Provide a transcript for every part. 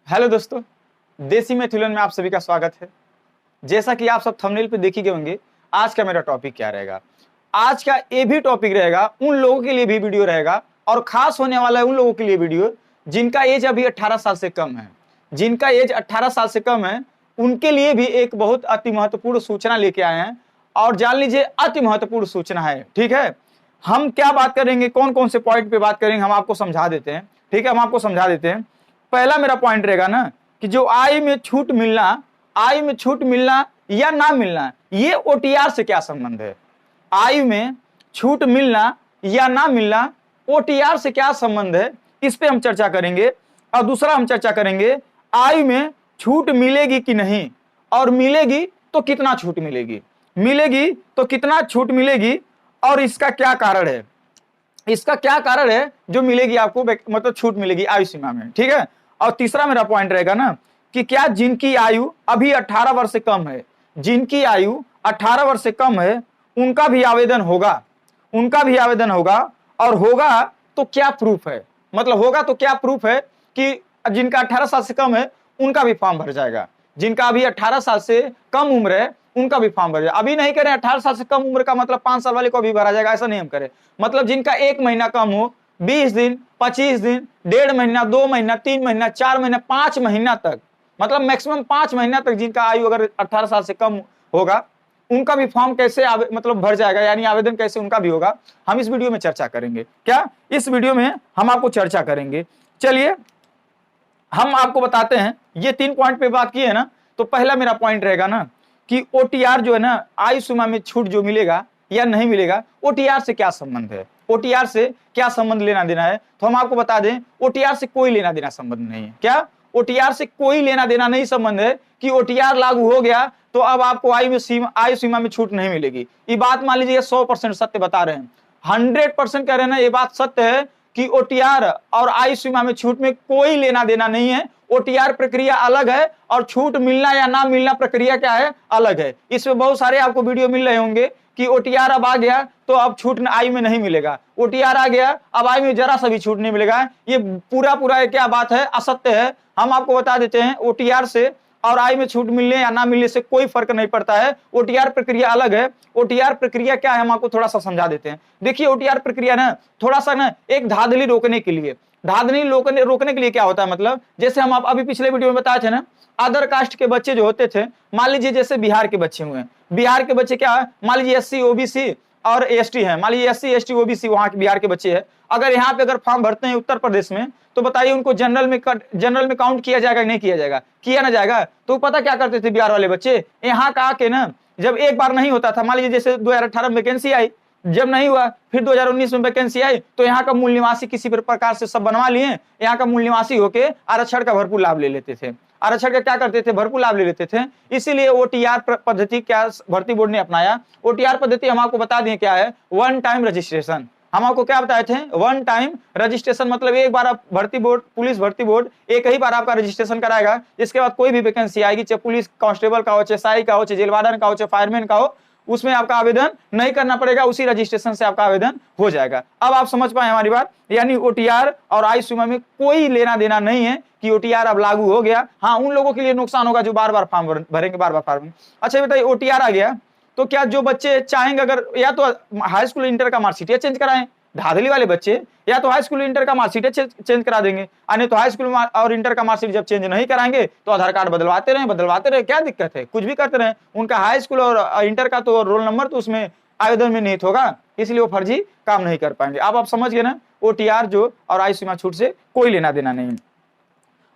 Hello दोस्तों, देसी मैथुलन में आप सभी का स्वागत है। जैसा कि आप सब थंबनेल पे देख ही गए होंगे, आज का मेरा टॉपिक क्या रहेगा। आज का ये भी टॉपिक रहेगा, उन लोगों के लिए भी वीडियो रहेगा और खास होने वाला है उन लोगों के लिए वीडियो जिनका एज अभी 18 साल से कम है। जिनका एज 18 साल से कम है उनके लिए भी एक बहुत अति महत्वपूर्ण सूचना लेके आए हैं और जान लीजिए अति महत्वपूर्ण सूचना है। ठीक है, हम क्या बात करेंगे, कौन कौन से पॉइंट पे बात करेंगे, हम आपको समझा देते हैं। ठीक है, हम आपको समझा देते हैं। पहला मेरा पॉइंट रहेगा ना कि जो आय में छूट मिलना या ना मिलना, ये ओटीआर से क्या संबंध है। आय में छूट मिलना या ना मिलना ओटीआर से क्या संबंध है, इस पे हम चर्चा करेंगे। और दूसरा हम चर्चा करेंगे आय में छूट मिलेगी कि नहीं, और मिलेगी तो कितना छूट मिलेगी, मिलेगी तो कितना छूट मिलेगी और इसका क्या कारण है, इसका क्या कारण है जो मिलेगी आपको, मतलब छूट मिलेगी आयु सीमा में। ठीक है, और तीसरा मेरा पॉइंट रहेगा ना कि क्या जिनकी आयु अभी 18 वर्ष से कम है, जिनकी आयु 18 वर्ष से कम है उनका भी आवेदन होगा, उनका भी आवेदन होगा। और होगा तो क्या प्रूफ है, मतलब होगा तो क्या प्रूफ है कि जिनका 18 साल से कम है उनका भी फॉर्म भर जाएगा। जिनका अभी 18 साल से कम उम्र है उनका भी फॉर्म भर जाएगा। अभी नहीं करें 18 साल से कम उम्र का मतलब 5 साल वाले को भी भरा जाएगा, ऐसा नहीं हम करें। मतलब जिनका 1 महीना कम हो, 20 दिन, 25 दिन, 1.5 महीना, 2 महीना, 3 महीना, 4 महीना, 5 महीना तक, मतलब मैक्सिमम 5 महीना तक जिनका आयु अगर 18 साल से कम होगा उनका भी फॉर्म कैसे मतलब भर जाएगा, यानी आवेदन कैसे उनका भी होगा, हम इस वीडियो में चर्चा करेंगे। क्या इस वीडियो में हम आपको चर्चा करेंगे। चलिए हम आपको बताते हैं, ये 3 पॉइंट पे बात की है ना। तो पहला मेरा पॉइंट रहेगा ना कि ओटीआर जो है ना, आयु सीमा में छूट जो मिलेगा या नहीं मिलेगा, ओटीआर से क्या संबंध है, ओटीआर से क्या संबंध लेना देना है। तो हम आपको बता दें ओटीआर से कोई लेना देना संबंध नहीं है। क्या ओटीआर से कोई लेना देना नहीं संबंध है कि ओटीआर लागू हो गया तो अब आपको आयु सीमा में छूट नहीं मिलेगी। ये बात मान लीजिए 100% सत्य बता रहे हैं, 100% कह रहे हैं ना, ये बात सत्य है कि ओटीआर और आयु सीमा में छूट में कोई लेना देना नहीं है। ओटीआर प्रक्रिया अलग है और छूट मिलना या ना मिलना प्रक्रिया क्या है, अलग है। इसमें बहुत सारे आपको वीडियो मिल रहे होंगे कि ओटीआर अब आ गया तो अब छूट आयु में नहीं मिलेगा, ओटीआर आ गया अब आयु में जरा सा भी छूट नहीं मिलेगा। ये पूरा क्या बात है, असत्य है। हम आपको बता देते हैं ओटीआर से और आयु में छूट मिलने या ना मिलने से कोई फर्क नहीं पड़ता है। ओटीआर प्रक्रिया अलग है। ओटीआर प्रक्रिया क्या है हम आपको थोड़ा सा समझा देते हैं। देखिए ओटीआर प्रक्रिया ना थोड़ा सा ना एक धांधली रोकने के लिए, धांधली रोकने के लिए क्या होता है, मतलब जैसे हम आप अभी पिछले वीडियो में बताए थे ना, अदर कास्ट के बच्चे जो होते थे, मान लीजिए जैसे बिहार के बच्चे हुए, बिहार के बच्चे क्या है, मान लीजिए एससी ओबीसी और एसटी है, मान लीजिए एससी एसटी ओबीसी वहां के बिहार के बच्चे हैं, अगर यहाँ पे अगर फॉर्म भरते हैं उत्तर प्रदेश में तो बताइए उनको जनरल में काउंट किया जाएगा नहीं किया जाएगा, किया ना जाएगा। तो पता क्या करते थे बिहार वाले बच्चे, यहाँ का आके ना जब एक बार नहीं होता था, मान लीजिए जैसे 2018 में वैकेंसी आई, जब नहीं हुआ फिर 2019 में वैकेंसी आई तो यहाँ का मूल निवासी किसी प्रकार से सब बनवा लिए, यहाँ का मूल निवासी होके आरक्षण का भरपूर लाभ ले लेते थे, आरक्षण का क्या करते थे, भरपूर लाभ ले लेते थे। इसीलिए ओटीआर पद्धति क्या भर्ती बोर्ड ने अपनाया। ओटीआर पद्धति हम आपको बता दें क्या है, वन टाइम रजिस्ट्रेशन। हम आपको क्या बताए थे, वन टाइम रजिस्ट्रेशन, मतलब एक बार आप भर्ती बोर्ड, पुलिस भर्ती बोर्ड एक ही बार आपका रजिस्ट्रेशन कराएगा, इसके बाद कोई भी वैकेंसी आएगी, चाहे पुलिस कांस्टेबल का हो, चाहे SI का हो, चाहे जेल वार्डन का हो, चाहे फायरमैन का हो, उसमें आपका आवेदन नहीं करना पड़ेगा, उसी रजिस्ट्रेशन से आपका आवेदन हो जाएगा। अब आप समझ पाए हमारी बात, यानी ओटीआर और आयु सीमा में कोई लेना देना नहीं है कि ओटीआर अब लागू हो गया। हाँ, उन लोगों के लिए नुकसान होगा जो बार बार फॉर्म भरेंगे, बार बार फॉर्म। अच्छा बताइए ओटीआर आ गया तो क्या जो बच्चे चाहेंगे अगर या तो हाई स्कूल इंटर का मार्कशीट चेंज कराएं, धाधली वाले बच्चे या तो हाई स्कूल इंटर का मार्कशीट चेंज करा देंगे, यानी तो हाई स्कूल और इंटर का मार्कशीट जब चेंज नहीं कराएंगे तो आधार कार्ड बदलवाते रहे, क्या दिक्कत है, कुछ भी करते रहे। उनका हाई स्कूल और इंटर का तो रोल नंबर तो उसमें आवेदन में निहित होगा, इसलिए वो फर्जी काम नहीं कर पाएंगे। अब आप समझ गए ना, ओटीआर जो और आयु सीमा छूट से कोई लेना देना नहीं।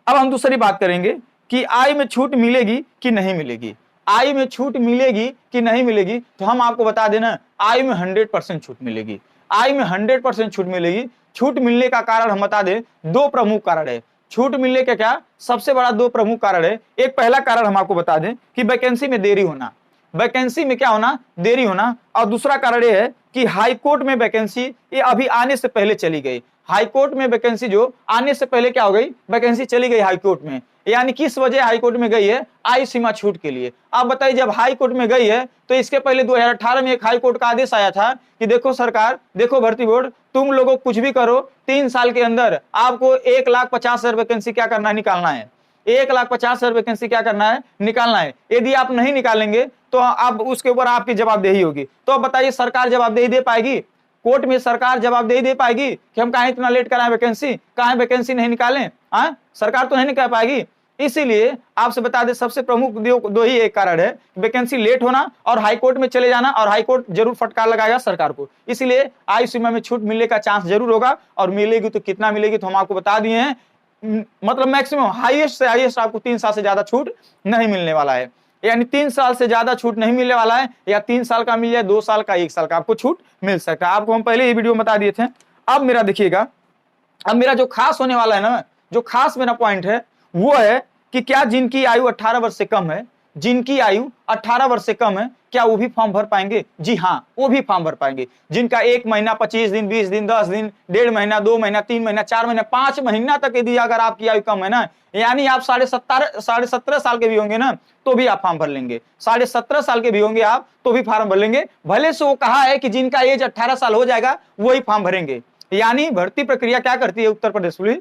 अब हम दूसरी बात करेंगे कि आयु में छूट मिलेगी कि नहीं मिलेगी, आयु में छूट मिलेगी कि नहीं मिलेगी। तो हम आपको बता देना आयु में 100% छूट मिलेगी, आयु में 100% छूट मिलेगी। छूट मिलने का कारण हम बता दें, 2 प्रमुख कारण है। छूट मिलने का क्या सबसे बड़ा 2 प्रमुख कारण है। एक पहला कारण हम आपको बता दें कि वैकेंसी में देरी होना, वैकेंसी में क्या होना, देरी होना। और दूसरा कारण यह है कि हाई कोर्ट में वैकेंसी ये अभी आने से पहले चली गई, हाई कोर्ट में वैकेंसी जो आने से पहले क्या हो गई, वैकेंसी चली गई हाई कोर्ट में। यानी किस वजह हाई कोर्ट में गई है, आयु सीमा छूट के लिए। आप बताइए जब हाई कोर्ट में गई है तो इसके पहले 2018 में एक हाई कोर्ट का आदेश आया था कि देखो सरकार, देखो भर्ती बोर्ड, तुम लोगों कुछ भी करो 3 साल के अंदर आपको 1,50,000 वैकेंसी क्या करना है, निकालना है। 1,50,000 वैकेंसी क्या करना है, निकालना है। यदि आप नहीं निकालेंगे तो आप उसके ऊपर आपकी जवाबदेही होगी। तो अब बताइए सरकार जवाबदेही दे पाएगी? कोर्ट में सरकार जवाबदेही दे पाएगी कि हम कहा इतना लेट कराएं वैकेंसी, कहा वैकेंसी नहीं निकालें? सरकार तो नहीं निकाल पाएगी। इसीलिए आपसे बता दें, सबसे प्रमुख दो ही एक कारण है, वैकेंसी लेट होना और हाईकोर्ट में चले जाना, और हाईकोर्ट जरूर फटकार लगाएगा सरकार को। इसीलिए आयु सीमा में छूट मिलने का चांस जरूर होगा, और मिलेगी तो कितना मिलेगी तो हम आपको बता दिए हैं। मतलब मैक्सिमम हाईएस्ट से हाईएस्ट आपको 3 साल से ज्यादा छूट नहीं मिलने वाला है, यानी 3 साल से ज्यादा छूट नहीं मिलने वाला है, या 3 साल का मिल जाए, 2 साल का, 1 साल का आपको छूट मिल सकता है। आपको हम पहले ही वीडियो में बता दिए थे। अब मेरा देखिएगा, अब मेरा जो खास होने वाला है ना, जो खास मेरा पॉइंट है वो है कि क्या जिनकी आयु 18 वर्ष से कम है, जिनकी आयु 18 वर्ष से कम है, क्या वो भी फॉर्म भर पाएंगे? जी हाँ, वो भी फॉर्म भर पाएंगे। जिनका 1 महीना, 25 दिन, 20 दिन, 10 दिन, 1.5 महीना, 2 महीना, 3 महीना, 4 महीना, 5 महीना तक यदि अगर आपकी आयु कम है ना, यानी आप 17.5 साल के भी होंगे ना, तो भी आप फॉर्म भर लेंगे। 17.5 साल के भी होंगे आप तो भी फॉर्म भर लेंगे। भले से वो कहा है कि जिनका एज 18 साल हो जाएगा वही फॉर्म भरेंगे। यानी भर्ती प्रक्रिया क्या करती है उत्तर प्रदेश पुलिस,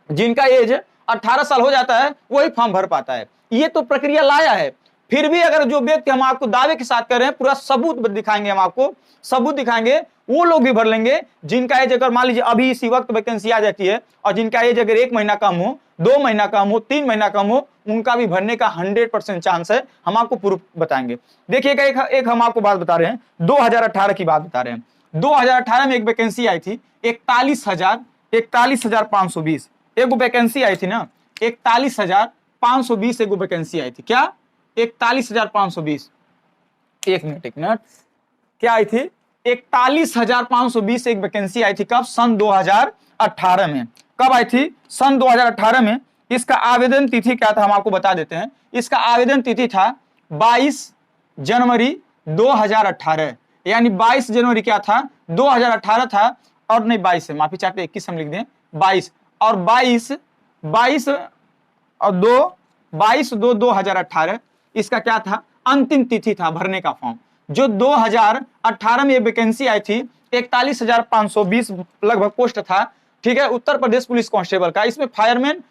जिनका एज 18 साल हो जाता है वही फॉर्म भर पाता है। ये तो प्रक्रिया लाया है। फिर भी अगर जो व्यक्ति हम आपको दावे के साथ कर रहे हैं, पूरा सबूत दिखाएंगे, हम आपको सबूत दिखाएंगे, वो लोग भी भर लेंगे। जिनका एज अगर मान लीजिए अभी इसी वक्त वैकेंसी आ जाती है, और जिनका एज अगर 1 महीना कम हो, 2 महीना कम हो, 3 महीना कम हो, उनका भी भरने का 100% चांस है। हम आपको प्रूफ बताएंगे। देखिएगा, एक हम आपको बात बता रहे हैं, 2018 की बात बता रहे हैं। 2018 में एक वैकेंसी आई थी 41,520। एक वैकेंसी आई थी ना, 41,520 एक वैकेंसी आई थी। क्या? 41,520। एक मिनट, क्या आई थी? 41,520 एक वैकेंसी आई थी। कब? सन 2018 में। कब आई थी? सन 2018 में। इसका आवेदन तिथि क्या था हम आपको बता देते हैं। इसका आवेदन तिथि था 22 जनवरी 2018, यानी 22 जनवरी क्या था? 2018 था, और नहीं 22 है, माफी चाहते 21 हम लिख दें, 22 और 22 और 2018 इसका क्या था? अंतिम तिथि था भरने का फॉर्म। जो 2018 में ये वैकेंसी आई थी, 41,520 लगभग पोस्ट था, ठीक है, उत्तर प्रदेश पुलिस कांस्टेबल का। इसमें फायरमैन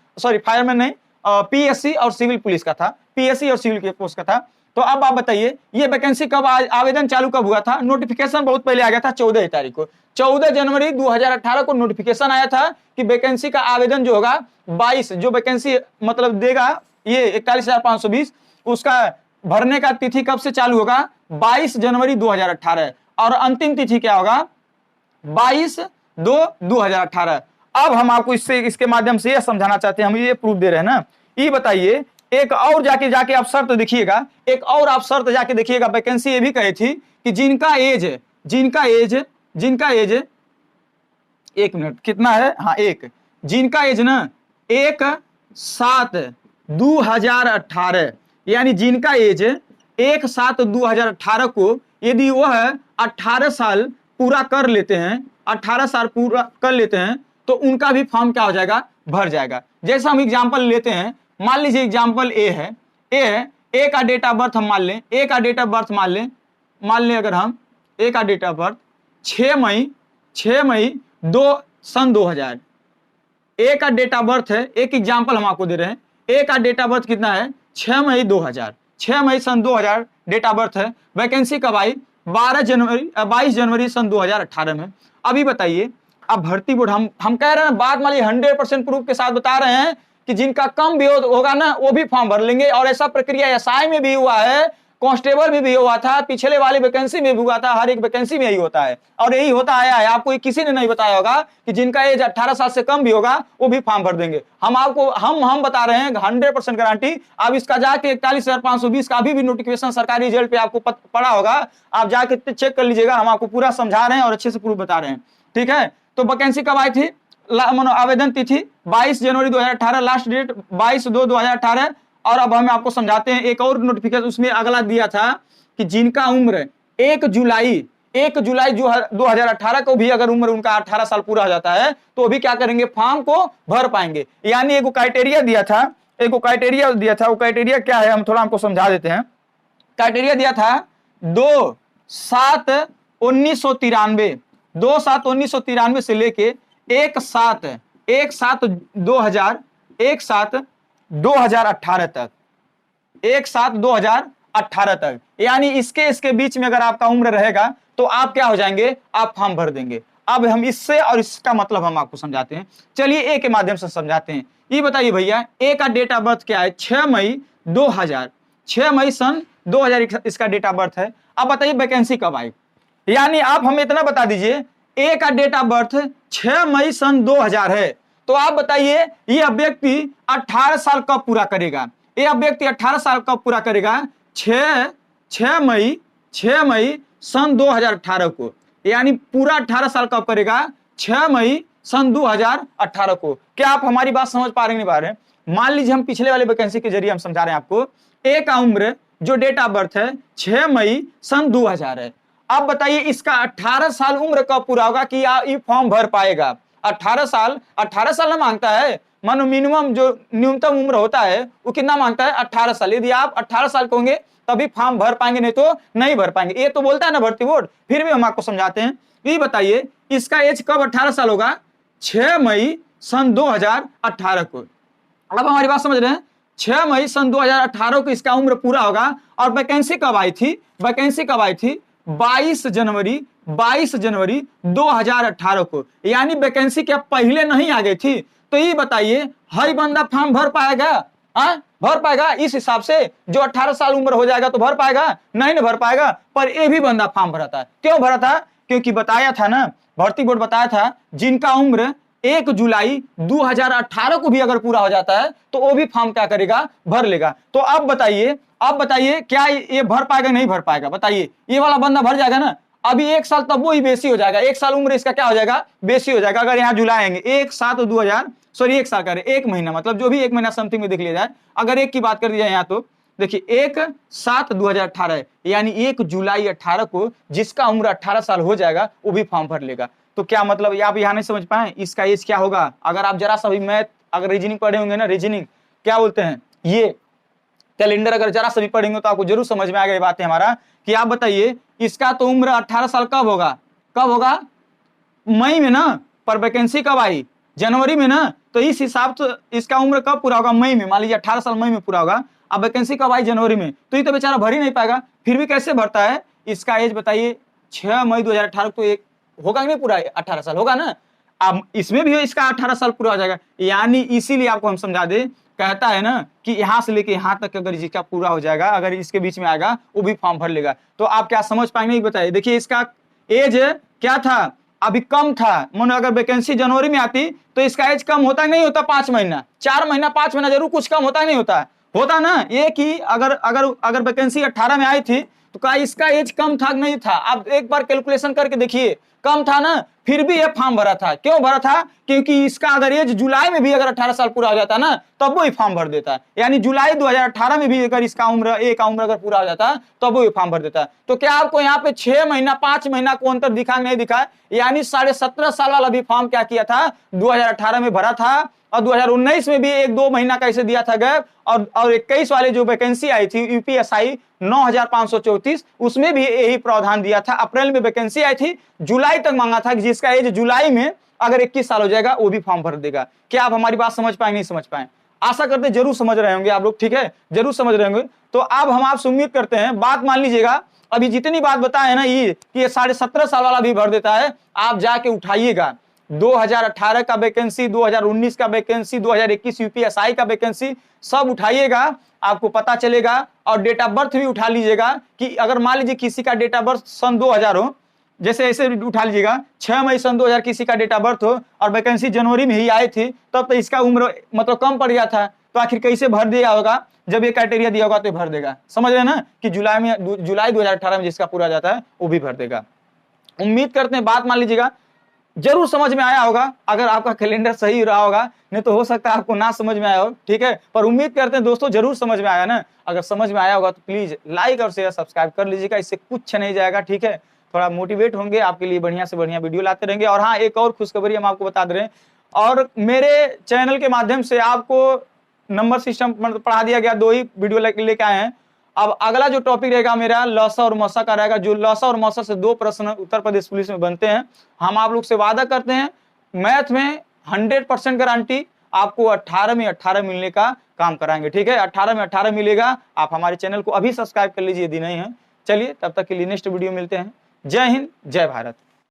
नहीं, पीएससी और सिविल पुलिस का था, पीएससी और सिविल के पोस्ट का था। तो अब आप बताइए ये वैकेंसी कब, आवेदन चालू कब हुआ था? नोटिफिकेशन बहुत पहले आ गया था, 14 तारीख को, 14 जनवरी 2018 को नोटिफिकेशन आया था कि वैकेंसी का आवेदन जो होगा 22, जो वैकेंसी मतलब देगा ये 41,520, उसका भरने का तिथि कब से चालू होगा? 22 जनवरी 2018, और अंतिम तिथि क्या होगा? 22/2/2018। अब हम आपको इसके माध्यम से यह समझाना चाहते हैं, हम ये प्रूफ दे रहे हैं ना। ये बताइए, एक और जाके आप शर्त देखिएगा, एक और आप शर्त जाके देखिएगा। वैकेंसी ये भी कही थी कि जिनका एज एक मिनट कितना है, हाँ जिनका एज ना 1/7/2018, यानी जिनका एज 1/7/2018 को यदि वह 18 साल पूरा कर लेते हैं, 18 साल पूरा कर लेते हैं, तो उनका भी फॉर्म क्या हो जाएगा? भर जाएगा। जैसा हम एग्जांपल लेते हैं, मान लीजिए एग्जांपल ए है, ए का डेट ऑफ बर्थ हम मान लें, ए का डेट ऑफ बर्थ मान लें अगर हम ए का डेट ऑफ बर्थ 6 मई 2 सन 2000, ए का डेट ऑफ बर्थ है, एक एग्जांपल हम आपको दे रहे हैं, ए का डेट ऑफ बर्थ कितना है? 6 मई 2000, 6 मई सन 2000 डेट ऑफ बर्थ है। वैकेंसी कब आई? 22 जनवरी सन 2018 में। अभी बताइए, अब भर्ती बोर्ड हम कह रहे हैं, बात मान लीजिए 100% प्रूफ के साथ बता रहे हैं कि जिनका कम भी होगा ना वो भी फॉर्म भर लेंगे। और ऐसा प्रक्रिया एसआई में भी हुआ है, कांस्टेबल में भी हुआ था, पिछले वाली वैकेंसी में भी हुआ था, हर एक वैकेंसी में यही होता है और यही होता आया है। आपको किसी ने नहीं बताया होगा कि जिनका एज 18 साल से कम भी होगा वो भी फॉर्म भर देंगे। हम आपको हम बता रहे हैं 100% गारंटी। अब इसका जाके 41,520 का अभी भी नोटिफिकेशन सरकारी रिजल्ट पे आपको पड़ा होगा, आप जाके चेक कर लीजिएगा। हम आपको पूरा समझा रहे हैं और अच्छे से प्रूफ बता रहे हैं, ठीक है। तो वैकेंसी कब आई थी? आवेदन तिथि 22 जनवरी 2018, लास्ट डेट 22/2/2018। और अब हम आपको समझाते हैं एक और नोटिफिकेशन उसमें अगला दिया था कि जिनका उम्र 1 जुलाई 2018 को भी अगर उम्र उनका 18 साल पूरा हो जाता है तो भी क्या करेंगे? फॉर्म को भर पाएंगे। यानी एक क्राइटेरिया दिया था, वो क्राइटेरिया क्या है हम थोड़ा आपको समझा देते हैं। क्राइटेरिया दिया था 2/7/1993 से लेके 1/7/2000 2018 तक, 1/7/2018 तक, यानी इसके बीच में अगर आपका उम्र रहेगा तो आप क्या हो जाएंगे, आप फॉर्म भर देंगे। अब हम इससे और इसका मतलब हम आपको समझाते हैं। चलिए ए के माध्यम से समझाते हैं। ये बताइए भैया, ए का डेट ऑफ बर्थ क्या है, 6 मई 2000, 6 मई सन 2000 इसका डेट ऑफ बर्थ है। अब बताइए वैकेंसी कब आई, यानी आप हमें इतना बता दीजिए, ए का डेट ऑफ बर्थ 6 मई सन 2000 है, तो आप बताइए यह व्यक्ति 18 साल कब पूरा करेगा, यह व्यक्ति 18 साल कब पूरा करेगा, 6 मई सन 2018 को, यानी पूरा 18 साल कब करेगा, 6 मई सन 2018 को। क्या आप हमारी बात समझ पा रहे नहीं पा रहे? मान लीजिए हम पिछले वाले वैकेंसी के जरिए हम समझा रहे हैं आपको। ए का उम्र जो डेट ऑफ बर्थ है 6 मई सन 2000 है। अब बताइए इसका 18 साल उम्र कब पूरा होगा कि ये फॉर्म भर पाएगा। 18 साल ना मांगता है, मानो मिनिमम जो न्यूनतम उम्र होता है वो कितना मांगता है, 18 साल। यदि आप 18 साल के होंगे तभी फॉर्म भर पाएंगे, नहीं तो नहीं भर पाएंगे। ये तो बोलता है ना भर्ती बोर्ड, फिर भी हम आपको समझाते हैं। ये बताइए इसका एज कब 18 साल होगा, 6 मई सन 2018 को। अब हमारी बात समझ रहे हैं, 6 मई सन 2018 को इसका उम्र पूरा होगा। और वैकेंसी कब आई थी, वैकेंसी कब आई थी, 22 जनवरी 2018 को, यानी वैकेंसी क्या पहले नहीं आ गई थी। तो ये बताइए हर बंदा फॉर्म भर पाएगा, भर पाएगा? इस हिसाब से जो 18 साल उम्र हो जाएगा तो भर पाएगा? नहीं भर पाएगा। पर ये भी बंदा फॉर्म भरा था। क्यों भरा था? क्योंकि बताया था ना, भर्ती बोर्ड बताया था जिनका उम्र 1 जुलाई 2018 को भी अगर पूरा हो जाता है तो वो भी फॉर्म क्या करेगा, भर लेगा। तो अब बताइए क्या ये भर पाएगा, नहीं भर पाएगा? बताइए, ये वाला बंदा भर जाएगा ना। अभी 1 साल तब वो ही बेसी हो जाएगा, 1 साल उम्र इसका क्या हो जाएगा, बेसी हो जाएगा। अगर यहाँ जुलाई आएंगे 1 साल करे 1 महीना, मतलब जो भी 1 महीना समथिंग में देख लिया जाए। अगर 1 की बात कर दी जाए यहाँ तो देखिए 1/7/2018 है, यानी 1 जुलाई 18 को जिसका उम्र 18 साल हो जाएगा वो भी फॉर्म भर लेगा। तो क्या मतलब, आप यहाँ नहीं समझ पाए इसका एज क्या होगा? अगर आप जरा सा भी मैथ अगर रीजनिंग पढ़े होंगे ना, रीजनिंग क्या बोलते हैं, ये कैलेंडर अगर जरा सा भी पढ़ेंगे तो आपको जरूर समझ में आ गई बात है हमारा। कि आप बताइए इसका तो उम्र 18 साल कब होगा, मई में ना। पर वैकेंसी कब आई, जनवरी में ना। तो इस हिसाब से इसका उम्र कब पूरा होगा, मई में। मान लीजिए 18 साल मई में पूरा होगा। अब वैकेंसी कब आई, जनवरी में। तो ये तो बेचारा भर ही नहीं पाएगा। फिर भी कैसे भरता है? इसका एज बताइए 6 मई 2018 को एक होगा नहीं पूरा, 18 साल होगा ना। अब इसमें भी इसका 18 साल पूरा हो जाएगा। यानी इसीलिए आपको हम समझा दे, कहता है ना कि यहां से लेके यहां तक अगर जिसका पूरा हो जाएगा, अगर इसके बीच में आएगा वो भी फॉर्म भर लेगा। तो आप क्या समझ पाएंगे, बताइए। देखिए इसका एज क्या था, अभी कम था। मानो अगर वैकेंसी जनवरी में आती तो इसका एज कम होता नहीं होता, 5 महीना, 4 महीना 5 महीना जरूर कुछ कम होता नहीं होता ना। ये कि अगर वैकेंसी 18 में आई थी तो क्या इसका एज कम था नहीं था? आप एक बार कैलकुलेशन करके देखिए, कम था ना, फिर भी ये फॉर्म भरा था। क्यों भरा था? क्योंकि इसका अगर एज जुलाई में भी अगर 18 साल पूरा हो जाता ना तब वो ही फॉर्म भर देता है। यानी जुलाई 2018 में भी अगर इसका उम्र अगर पूरा हो जाता तब वो ही फॉर्म भर देता है। तो क्या आपको यहाँ पे 6 महीना 5 महीना को अंतर दिखा नहीं दिखा? यानी 17.5 साल वाला भी फॉर्म क्या किया था, 2018 में भरा था। और 2019 में भी 1-2 महीना कैसे दिया था गैप। और 21 वाले जो वैकेंसी आई थी यूपीएसआई 9534, उसमें भी यही प्रावधान दिया था। अप्रैल में वैकेंसी आई थी, जुलाई तक मांगा था कि जिसका एज जुलाई में अगर 21 साल हो जाएगा वो भी फॉर्म भर देगा। क्या आप हमारी बात समझ पाए, नहीं समझ पाए? आशा करते जरूर समझ रहे होंगे आप लोग, ठीक है, जरूर समझ रहे होंगे। तो अब हम आपसे उम्मीद करते हैं, बात मान लीजिएगा। अभी जितनी बात बताए ना ये कि 17.5 साल वाला भी भर देता है, आप जाके उठाइएगा 2018 का वैकेंसी, 2019 का वैकेंसी, 2021 यूपीएसआई का वैकेंसी, सब उठाइएगा, आपको पता चलेगा। और डेट ऑफ बर्थ भी उठा लीजिएगा कि अगर मान लीजिए किसी का डेट ऑफ बर्थ सन 2000 हो, जैसे ऐसे उठा लीजिएगा 6 मई सन 2000 किसी का डेट ऑफ बर्थ हो और वैकेंसी जनवरी में ही आई थी, तब तो इसका उम्र मतलब कम पड़ गया था। तो आखिर कैसे भर दिया होगा? जब ये क्राइटेरिया दिया होगा तो भर देगा। समझ रहे हैं ना कि जुलाई 2018 में जिसका पूरा जाता है वो भी भर देगा। उम्मीद करते हैं बात मान लीजिएगा जरूर समझ में आया होगा। अगर आपका कैलेंडर सही रहा होगा, नहीं तो हो सकता है आपको ना समझ में आया हो, ठीक है। पर उम्मीद करते हैं दोस्तों जरूर समझ में आया ना। अगर समझ में आया होगा तो प्लीज लाइक और शेयर सब्सक्राइब कर लीजिएगा, इससे कुछ नहीं जाएगा, ठीक है। थोड़ा मोटिवेट होंगे, आपके लिए बढ़िया से बढ़िया वीडियो लाते रहेंगे। और हाँ, एक और खुशखबरी हम आपको बता दे रहे हैं, और मेरे चैनल के माध्यम से आपको नंबर सिस्टम मतलब पढ़ा दिया गया, 2 ही वीडियो लेके आए हैं। अब अगला जो टॉपिक रहेगा मेरा लौसा और मौसा का रहेगा। जो लौसा और मौसा से 2 प्रश्न उत्तर प्रदेश पुलिस में बनते हैं। हम आप लोग से वादा करते हैं मैथ में 100% गारंटी आपको 18 में 18 मिलने का काम कराएंगे। ठीक है, 18 में 18 मिलेगा। आप हमारे चैनल को अभी सब्सक्राइब कर लीजिए यदि नहीं है। चलिए, तब तक के लिए नेक्स्ट वीडियो मिलते हैं। जय हिंद, जय भारत।